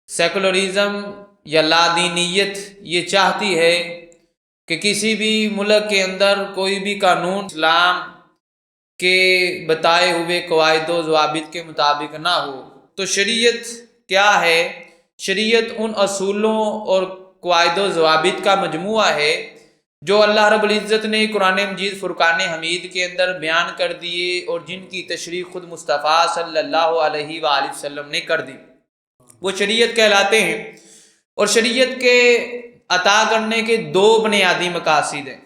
Secularism یا لادینیت یہ چاہتی ہے کہ کسی بھی ملک کے اندر کوئی بھی قانون اسلام کے بتائے ہوئے قواعد و ضوابط کے مطابق نہ ہو۔ تو شریعت کیا ہے؟ شریعت ان اصولوں اور قواعد و ضوابط کا مجموعہ ہے جو اللہ رب العزت نے قرآن مجید فرقان حمید کے اندر بیان کر دیے اور جن کی تشریح خود مصطفیٰ صلی اللہ علیہ وآلہ وسلم نے کر دی، وہ شریعت کہلاتے ہیں۔ اور شریعت کے عطا کرنے کے دو بنیادی مقاصد ہیں۔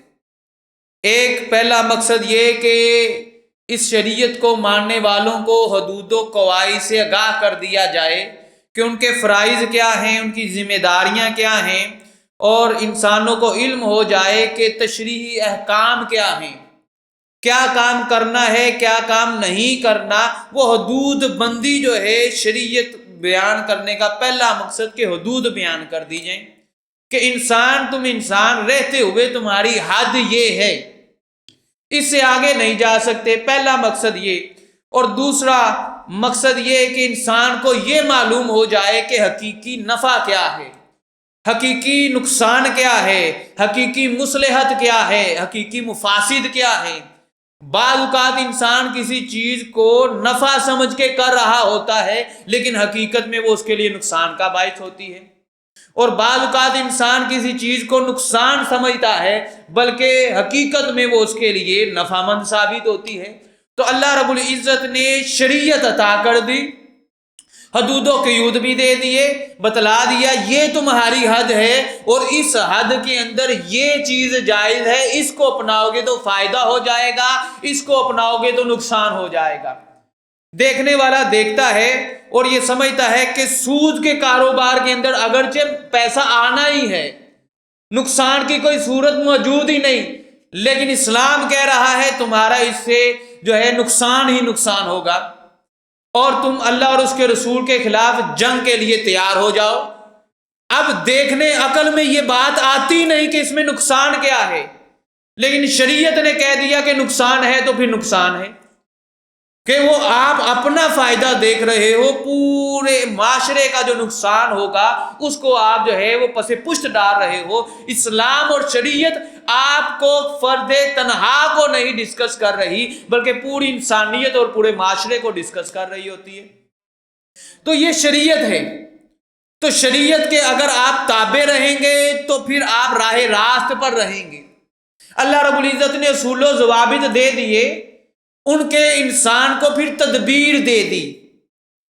ایک پہلا مقصد یہ کہ اس شریعت کو ماننے والوں کو حدود و قواعد سے آگاہ کر دیا جائے کہ ان کے فرائض کیا ہیں، ان کی ذمہ داریاں کیا ہیں، اور انسانوں کو علم ہو جائے کہ تشریعی احکام کیا ہیں، کیا کام کرنا ہے، کیا کام نہیں کرنا۔ وہ حدود بندی جو ہے شریعت بیان کرنے کا پہلا مقصد کہ حدود بیان کر دی جائیں کہ تم انسان رہتے ہوئے تمہاری حد یہ ہے، اس سے آگے نہیں جا سکتے، پہلا مقصد یہ۔ اور دوسرا مقصد یہ کہ انسان کو یہ معلوم ہو جائے کہ حقیقی نفع کیا ہے، حقیقی نقصان کیا ہے، حقیقی مصلحت کیا ہے، حقیقی مفاسد کیا ہے۔ بعض اوقات انسان کسی چیز کو نفع سمجھ کے کر رہا ہوتا ہے لیکن حقیقت میں وہ اس کے لیے نقصان کا باعث ہوتی ہے، اور بعض اوقات انسان کسی چیز کو نقصان سمجھتا ہے بلکہ حقیقت میں وہ اس کے لیے نفع مند ثابت ہوتی ہے۔ تو اللہ رب العزت نے شریعت عطا کر دی، حدود و قیود بھی دے دیے، بتلا دیا یہ تمہاری حد ہے اور اس حد کے اندر یہ چیز جائز ہے، اس کو اپناؤ گے تو فائدہ ہو جائے گا، اس کو اپناؤ گے تو نقصان ہو جائے گا۔ دیکھنے والا دیکھتا ہے اور یہ سمجھتا ہے کہ سود کے کاروبار کے اندر اگرچہ پیسہ آنا ہی ہے، نقصان کی کوئی صورت موجود ہی نہیں، لیکن اسلام کہہ رہا ہے تمہارا اس سے جو ہے نقصان ہی نقصان ہوگا، اور تم اللہ اور اس کے رسول کے خلاف جنگ کے لیے تیار ہو جاؤ۔ اب دیکھنے عقل میں یہ بات آتی نہیں کہ اس میں نقصان کیا ہے، لیکن شریعت نے کہہ دیا کہ نقصان ہے تو پھر نقصان ہے، کہ وہ آپ اپنا فائدہ دیکھ رہے ہو، پورے معاشرے کا جو نقصان ہوگا اس کو آپ جو ہے وہ پس پشت ڈال رہے ہو۔ اسلام اور شریعت آپ کو فرد تنہا کو نہیں ڈسکس کر رہی بلکہ پوری انسانیت اور پورے معاشرے کو ڈسکس کر رہی ہوتی ہے۔ تو یہ شریعت ہے، تو شریعت کے اگر آپ تابع رہیں گے تو پھر آپ راہ راست پر رہیں گے۔ اللہ رب العزت نے اصول و ضوابط دے دیے، ان کے انسان کو پھر تدبیر دے دی۔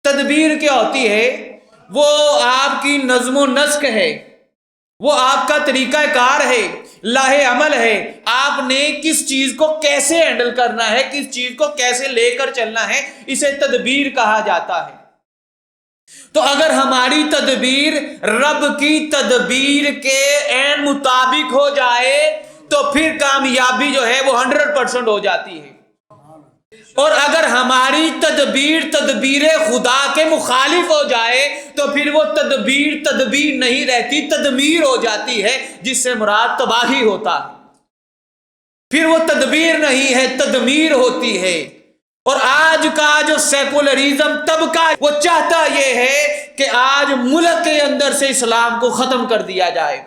تدبیر کیا ہوتی ہے؟ وہ آپ کی نظم و نسق ہے، وہ آپ کا طریقہ کار ہے، لاہ عمل ہے، آپ نے کس چیز کو کیسے ہینڈل کرنا ہے، کس چیز کو کیسے لے کر چلنا ہے، اسے تدبیر کہا جاتا ہے۔ تو اگر ہماری تدبیر رب کی تدبیر کے عین مطابق ہو جائے تو پھر کامیابی جو ہے وہ 100% ہو جاتی ہے، اور اگر ہماری تدبیر خدا کے مخالف ہو جائے تو پھر وہ تدبیر نہیں رہتی، تدمیر ہو جاتی ہے، جس سے مراد تباہی ہوتا ہے۔ پھر وہ تدبیر نہیں ہے، تدمیر ہوتی ہے۔ اور آج کا جو سیکولرزم طبقہ وہ چاہتا یہ ہے کہ آج ملک کے اندر سے اسلام کو ختم کر دیا جائے،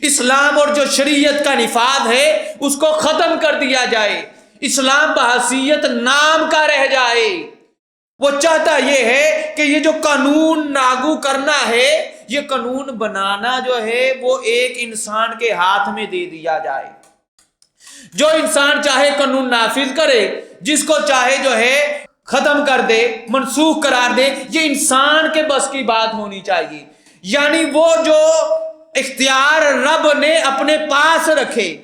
اسلام اور جو شریعت کا نفاذ ہے اس کو ختم کر دیا جائے، اسلام بحیثیت نام کا رہ جائے۔ وہ چاہتا یہ ہے کہ یہ جو قانون لاگو کرنا ہے، یہ قانون بنانا جو ہے وہ ایک انسان کے ہاتھ میں دے دیا جائے، جو انسان چاہے قانون نافذ کرے، جس کو چاہے جو ہے ختم کر دے، منسوخ قرار دے، یہ انسان کے بس کی بات ہونی چاہیے۔ یعنی وہ جو اختیار رب نے اپنے پاس رکھے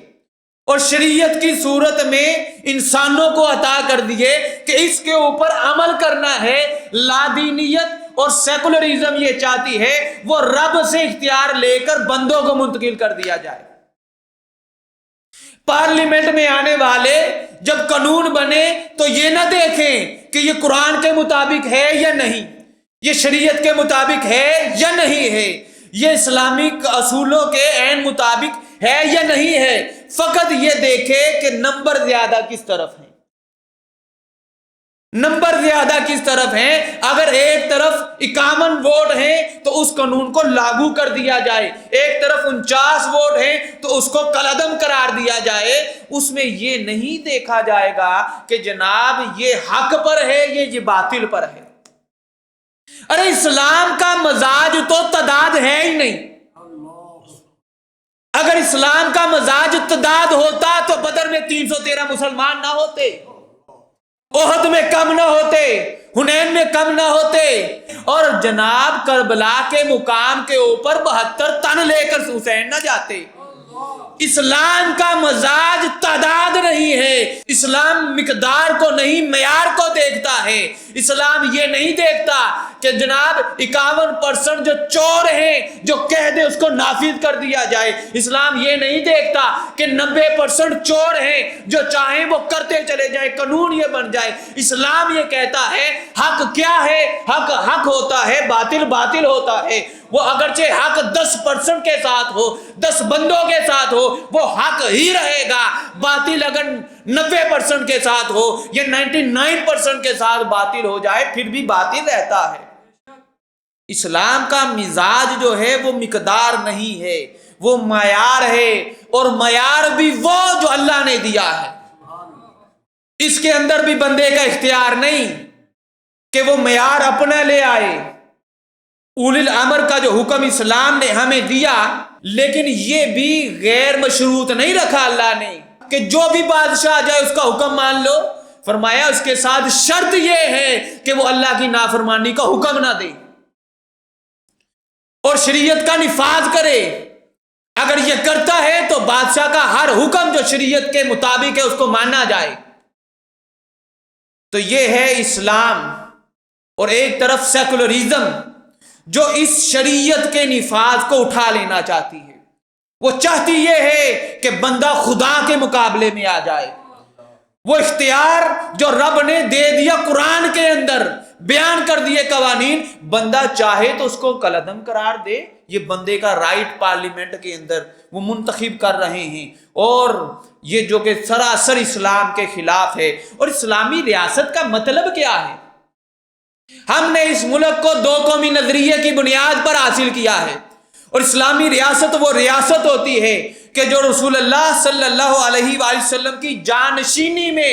اور شریعت کی صورت میں انسانوں کو عطا کر دیے کہ اس کے اوپر عمل کرنا ہے، لادینیت اور سیکولرزم یہ چاہتی ہے وہ رب سے اختیار لے کر بندوں کو منتقل کر دیا جائے۔ پارلیمنٹ میں آنے والے جب قانون بنے تو یہ نہ دیکھیں کہ یہ قرآن کے مطابق ہے یا نہیں، یہ شریعت کے مطابق ہے یا نہیں ہے، یہ اسلامی اصولوں کے عین مطابق ہے یا نہیں ہے، فقط یہ دیکھے کہ نمبر زیادہ کس طرف ہے۔ نمبر زیادہ کس طرف ہیں؟ اگر ایک طرف 51 ووٹ ہیں تو اس قانون کو لاگو کر دیا جائے، ایک طرف 49 ووٹ ہیں تو اس کو کالعدم قرار دیا جائے۔ اس میں یہ نہیں دیکھا جائے گا کہ جناب یہ حق پر ہے یہ باطل پر ہے۔ ارے اسلام کا مزاج تو تعداد ہے ہی نہیں۔ اگر اسلام کا مزاج تعداد ہوتا تو بدر میں 313 مسلمان نہ ہوتے، احد میں کم نہ ہوتے، حنین میں کم نہ ہوتے، اور جناب کربلا کے مقام کے اوپر 72 تن لے کر حسین نہ جاتے۔ اسلام کا مزاج تعداد نہیں ہے، اسلام مقدار کو نہیں معیار کو دیکھتا ہے۔ اسلام یہ نہیں دیکھتا کہ جناب 51% جو چور ہیں جو کہہ دے اس کو نافذ کر دیا جائے۔ اسلام یہ نہیں دیکھتا کہ 90% چور ہیں جو چاہیں وہ کرتے چلے جائیں، قانون یہ بن جائے۔ اسلام یہ کہتا ہے حق کیا ہے، حق حق ہوتا ہے، باطل باطل ہوتا ہے۔ وہ اگرچہ حق 10% کے ساتھ ہو، 10 بندوں کے ساتھ ہو، وہ حق ہی رہے گا۔ باطل اگر 90% کے ساتھ ہو یا 99% کے ساتھ باطل ہو جائے پھر بھی باطل رہتا ہے۔ اسلام کا مزاج جو ہے وہ مقدار نہیں ہے، وہ معیار ہے، اور معیار بھی وہ جو اللہ نے دیا ہے۔ اس کے اندر بھی بندے کا اختیار نہیں کہ وہ معیار اپنا لے آئے۔ اولی الامر کا جو حکم اسلام نے ہمیں دیا، لیکن یہ بھی غیر مشروط نہیں رکھا اللہ نے کہ جو بھی بادشاہ جائے اس کا حکم مان لو۔ فرمایا اس کے ساتھ شرط یہ ہے کہ وہ اللہ کی نافرمانی کا حکم نہ دے اور شریعت کا نفاذ کرے۔ اگر یہ کرتا ہے تو بادشاہ کا ہر حکم جو شریعت کے مطابق ہے اس کو مانا جائے۔ تو یہ ہے اسلام، اور ایک طرف سیکولرزم جو اس شریعت کے نفاذ کو اٹھا لینا چاہتی ہے۔ وہ چاہتی یہ ہے کہ بندہ خدا کے مقابلے میں آ جائے۔ وہ اختیار جو رب نے دے دیا قرآن کے اندر، بیان کر دیے قوانین، بندہ چاہے تو اس کو کالعدم قرار دے۔ یہ بندے کا رائٹ پارلیمنٹ کے اندر وہ منتخب کر رہے ہیں، اور یہ جو کہ سراسر اسلام کے خلاف ہے۔ اور اسلامی ریاست کا مطلب کیا ہے؟ ہم نے اس ملک کو 2 قومی نظریے کی بنیاد پر حاصل کیا ہے، اور اسلامی ریاست وہ ریاست ہوتی ہے کہ جو رسول اللہ صلی اللہ علیہ وآلہ وسلم کی جانشینی میں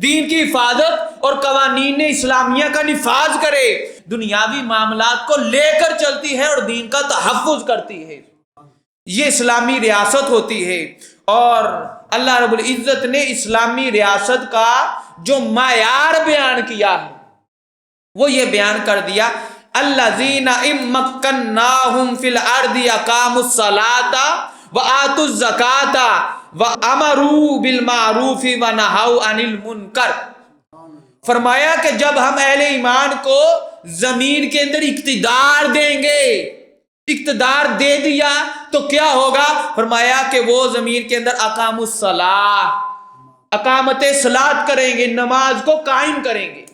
دین کی حفاظت اور قوانین اسلامیہ کا نفاذ کرے، دنیاوی معاملات کو لے کر چلتی ہے اور دین کا تحفظ کرتی ہے۔ یہ اسلامی ریاست ہوتی ہے، اور اللہ رب العزت نے اسلامی ریاست کا جو معیار بیان کیا ہے وہ یہ بیان کر دیا، الذین ان مکناہم فی الارض اقاموا الصلاۃ وآتوا الزکاۃ وامروا بالمعروف ونہوا عن المنکر۔ فرمایا کہ جب ہم اہل ایمان کو زمین کے اندر اقتدار دیں گے، اقتدار دے دیا تو کیا ہوگا؟ فرمایا کہ وہ زمین کے اندر اقاموا الصلاۃ، اقامت صلاۃ کریں گے، نماز کو قائم کریں گے۔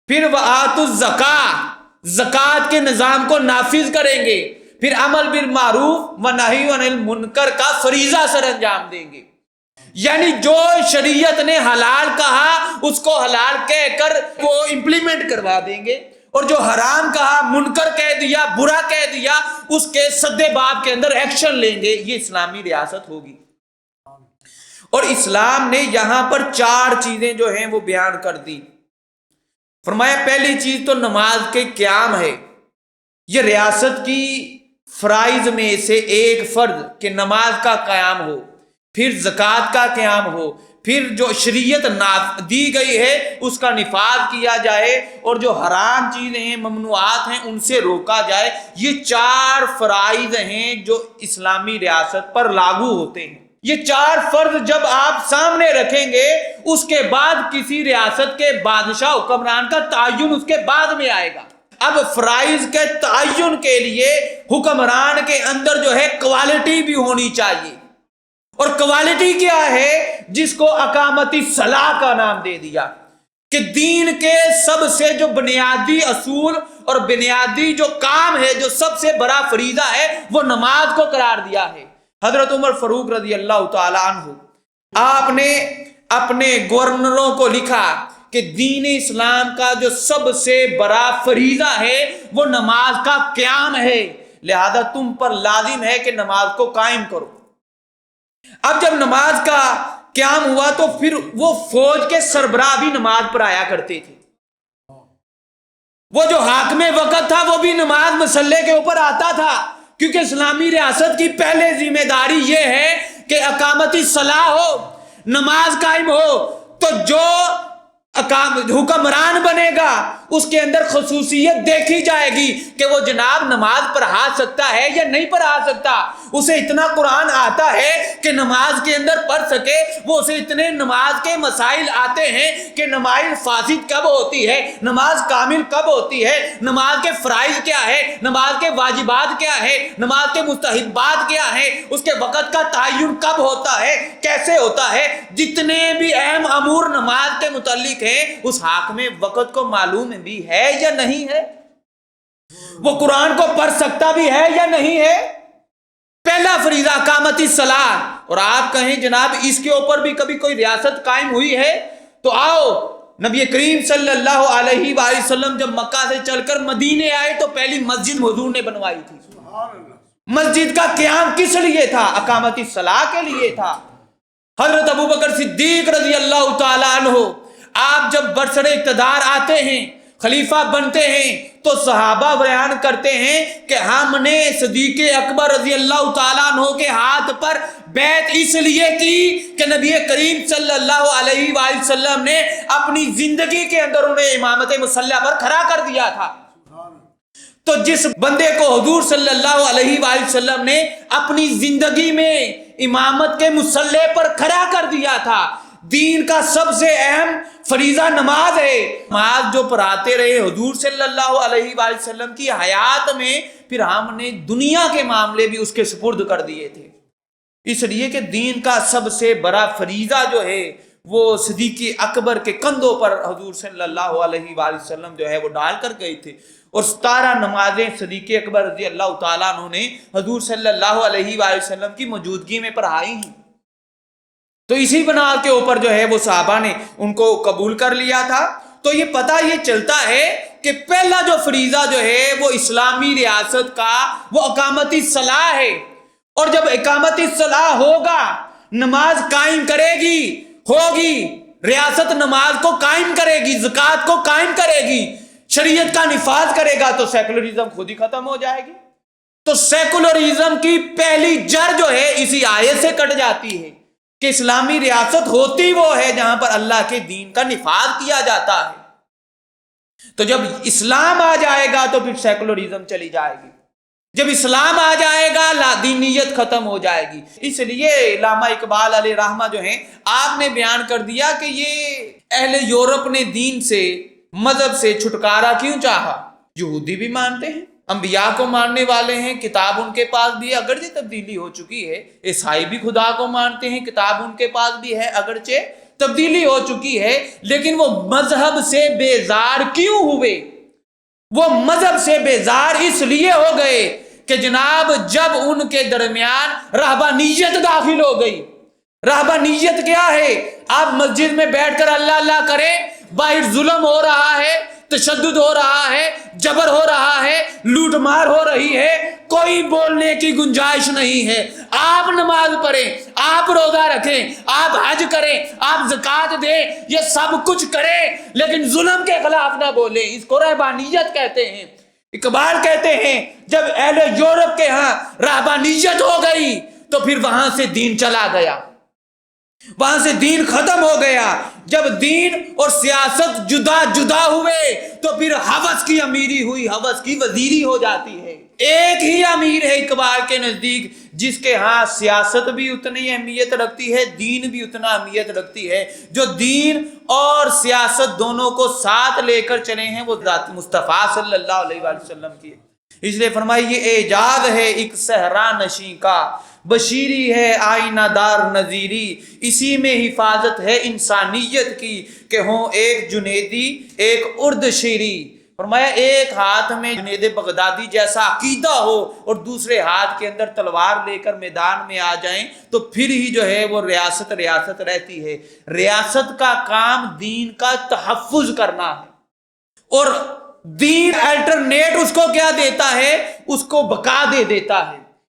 پھر وآتوا الزکاۃ، زکوٰۃ کے نظام کو نافذ کریں گے۔ پھر امر بالمعروف ونہی عن المنکر کا فریضہ سر انجام دیں گے۔ یعنی جو شریعت نے حلال کہا اس کو حلال کہہ کر وہ امپلیمنٹ کروا دیں گے، اور جو حرام کہا، منکر کہہ دیا، برا کہہ دیا، اس کے سدے باب کے اندر ایکشن لیں گے۔ یہ اسلامی ریاست ہوگی۔ اور اسلام نے یہاں پر 4 چیزیں جو ہیں وہ بیان کر دی۔ فرمایا پہلی چیز تو نماز کے قیام ہے۔ یہ ریاست کی فرائض میں سے ایک فرض کہ نماز کا قیام ہو، پھر زکوٰۃ کا قیام ہو، پھر جو شریعت دی گئی ہے اس کا نفاذ کیا جائے، اور جو حرام چیزیں ہیں، ممنوعات ہیں، ان سے روکا جائے۔ یہ 4 فرائض ہیں جو اسلامی ریاست پر لاگو ہوتے ہیں۔ یہ 4 فرض جب آپ سامنے رکھیں گے، اس کے بعد کسی ریاست کے بادشاہ حکمران کا تعین اس کے بعد میں آئے گا۔ اب فرائض کے تعین کے لیے حکمران کے اندر جو ہے کوالٹی بھی ہونی چاہیے، اور کوالٹی کیا ہے؟ جس کو اقامت الصلاۃ کا نام دے دیا کہ دین کے سب سے جو بنیادی اصول اور بنیادی جو کام ہے، جو سب سے بڑا فریضہ ہے، وہ نماز کو قرار دیا ہے۔ حضرت عمر فاروق رضی اللہ تعالی عنہ، آپ نے اپنے گورنروں کو لکھا کہ دین اسلام کا جو سب سے بڑا فریضہ ہے وہ نماز کا قیام ہے، لہذا تم پر لازم ہے کہ نماز کو قائم کرو۔ اب جب نماز کا قیام ہوا تو پھر وہ فوج کے سربراہ بھی نماز پر آیا کرتے تھے، وہ جو حاکم وقت تھا وہ بھی نماز مسلح کے اوپر آتا تھا، کیونکہ اسلامی ریاست کی پہلے ذمہ داری یہ ہے کہ اقامت الصلاۃ ہو، نماز قائم ہو۔ تو جو حکمران بنے گا اس کے اندر خصوصیت دیکھی جائے گی کہ وہ جناب نماز پڑھا سکتا ہے یا نہیں پڑھا سکتا، اسے اتنا قرآن آتا ہے کہ نماز کے اندر پڑھ سکے، وہ اسے اتنے نماز کے مسائل آتے ہیں کہ نماز فاسد کب ہوتی ہے، نماز کامل کب ہوتی ہے، نماز کے فرائض کیا ہے، نماز کے واجبات کیا ہے، نماز کے مستحبات کیا ہے، اس کے وقت کا تعین کب ہوتا ہے، کیسے ہوتا ہے، جتنے بھی اہم امور نماز کے متعلق اس حاکم وقت کو معلوم بھی ہے یا نہیں ہے، وہ قرآن کو پڑھ سکتا بھی ہے یا نہیں ہے۔ پہلا فریضہ اقامت الصلاۃ۔ اور آپ کہیں جناب اس کے اوپر بھی کبھی کوئی ریاست قائم ہوئی ہے تو آؤ، نبی کریم صلی اللہ علیہ وآلہ وسلم جب مکہ سے چل کر مدینے آئے تو پہلی مسجد حضور نے بنوائی تھی۔ مسجد کا قیام کس لیے تھا؟ اقامت الصلاۃ کے لیے تھا۔ حضرت ابوبکر صدیق رضی اللہ تعالیٰ عنہ آپ جب برسر اقتدار آتے ہیں، خلیفہ بنتے ہیں، تو صحابہ بیان کرتے ہیں کہ ہم نے صدیق اکبر رضی اللہ تعالیٰ عنہ کے ہاتھ پر بیعت اس لیے کی کہ نبی کریم صلی اللہ علیہ وآلہ وسلم نے اپنی زندگی کے اندر انہیں امامت مصلی پر کھڑا کر دیا تھا۔ تو جس بندے کو حضور صلی اللہ علیہ وآلہ وسلم نے اپنی زندگی میں امامت کے مصلی پر کھڑا کر دیا تھا، دین کا سب سے اہم فریضہ نماز ہے، نماز جو پڑھاتے رہے حضور صلی اللہ علیہ وآلہ وسلم کی حیات میں، پھر ہم نے دنیا کے معاملے بھی اس کے سپرد کر دیے تھے، اس لیے کہ دین کا سب سے بڑا فریضہ جو ہے وہ صدیق اکبر کے کندھوں پر حضور صلی اللہ علیہ وآلہ وسلم جو ہے وہ ڈال کر گئے تھے، اور 17 نمازیں صدیق اکبر رضی اللہ تعالیٰ عنہ نے حضور صلی اللہ علیہ وآلہ وسلم کی موجودگی میں پڑھائی ہیں۔ تو اسی بنا کے اوپر جو ہے وہ صحابہ نے ان کو قبول کر لیا تھا۔ تو یہ پتہ یہ چلتا ہے کہ پہلا جو فریضہ جو ہے وہ اسلامی ریاست کا وہ اقامت الصلاۃ ہے، اور جب اقامت الصلاۃ ہوگا، نماز قائم کرے گی، ہوگی، ریاست نماز کو قائم کرے گی، زکوٰۃ کو قائم کرے گی، شریعت کا نفاذ کرے گا، تو سیکولرزم خود ہی ختم ہو جائے گی۔ تو سیکولرزم کی پہلی جڑ جو ہے اسی آیت سے کٹ جاتی ہے کہ اسلامی ریاست ہوتی وہ ہے جہاں پر اللہ کے دین کا نفاذ کیا جاتا ہے۔ تو جب اسلام آ جائے گا تو پھر سیکولرزم چلی جائے گی، جب اسلام آ جائے گا لادینیت ختم ہو جائے گی۔ اس لیے علامہ اقبال علیہ رحمہ جو ہیں آپ نے بیان کر دیا کہ یہ اہل یورپ نے دین سے، مذہب سے چھٹکارا کیوں چاہا؟ یہودی بھی مانتے ہیں، انبیاء کو ماننے والے ہیں، کتاب ان کے پاس بھی ہے اگرچہ تبدیلی ہو چکی ہے، عیسائی بھی خدا کو مانتے ہیں، کتاب ان کے پاس بھی ہے اگرچہ تبدیلی ہو چکی ہے، لیکن وہ مذہب سے بیزار کیوں ہوئے؟ وہ مذہب سے بیزار اس لیے ہو گئے کہ جناب جب ان کے درمیان رہبانیت داخل ہو گئی۔ رہبانیت کیا ہے؟ آپ مسجد میں بیٹھ کر اللہ اللہ کریں، باہر ظلم ہو رہا ہے، تشدد ہو رہا ہے، جبر ہو رہا ہے، لوٹ مار ہو رہی ہے، کوئی بولنے کی گنجائش نہیں ہے۔ آپ نماز پڑھیں، آپ روزہ رکھیں، آپ حج کریں، آپ زکوٰۃ دیں، یہ سب کچھ کریں، لیکن ظلم کے خلاف نہ بولیں، اس کو رہبانیت کہتے ہیں۔ اقبال کہتے ہیں جب اہل یورپ کے ہاں رہبانیت ہو گئی تو پھر وہاں سے دین چلا گیا، وہاں سے دین ختم ہو گیا۔ جب دین اور سیاست جدا جدا ہوئے تو پھر ہوس کی امیری ہوئی، ہوس کی وزیری ہو جاتی ہے۔ ایک ہی امیر ہے اقبال کے نزدیک جس کے ہاں سیاست بھی اتنی اہمیت رکھتی ہے، دین بھی اتنا اہمیت رکھتی ہے، جو دین اور سیاست دونوں کو ساتھ لے کر چلے ہیں، وہ ذات مصطفیٰ صلی اللہ علیہ وآلہ وسلم کی ہے۔ اس لیے فرمائی یہ اعجاز ہے ایک صحرا نشیں کا، بشیری ہے آئینہ دار نظیری، اسی میں حفاظت ہے انسانیت کی کہ ہوں ایک جنیدی ایک ارد شیری۔ فرمایا ایک ہاتھ میں جنید بغدادی جیسا عقیدہ ہو اور دوسرے ہاتھ کے اندر تلوار لے کر میدان میں آ جائیں تو پھر ہی جو ہے وہ ریاست ریاست رہتی ہے۔ ریاست کا کام دین کا تحفظ کرنا ہے، اور دین الٹرنیٹ اس کو کیا دیتا ہے؟ اس کو بقا دے دیتا ہے۔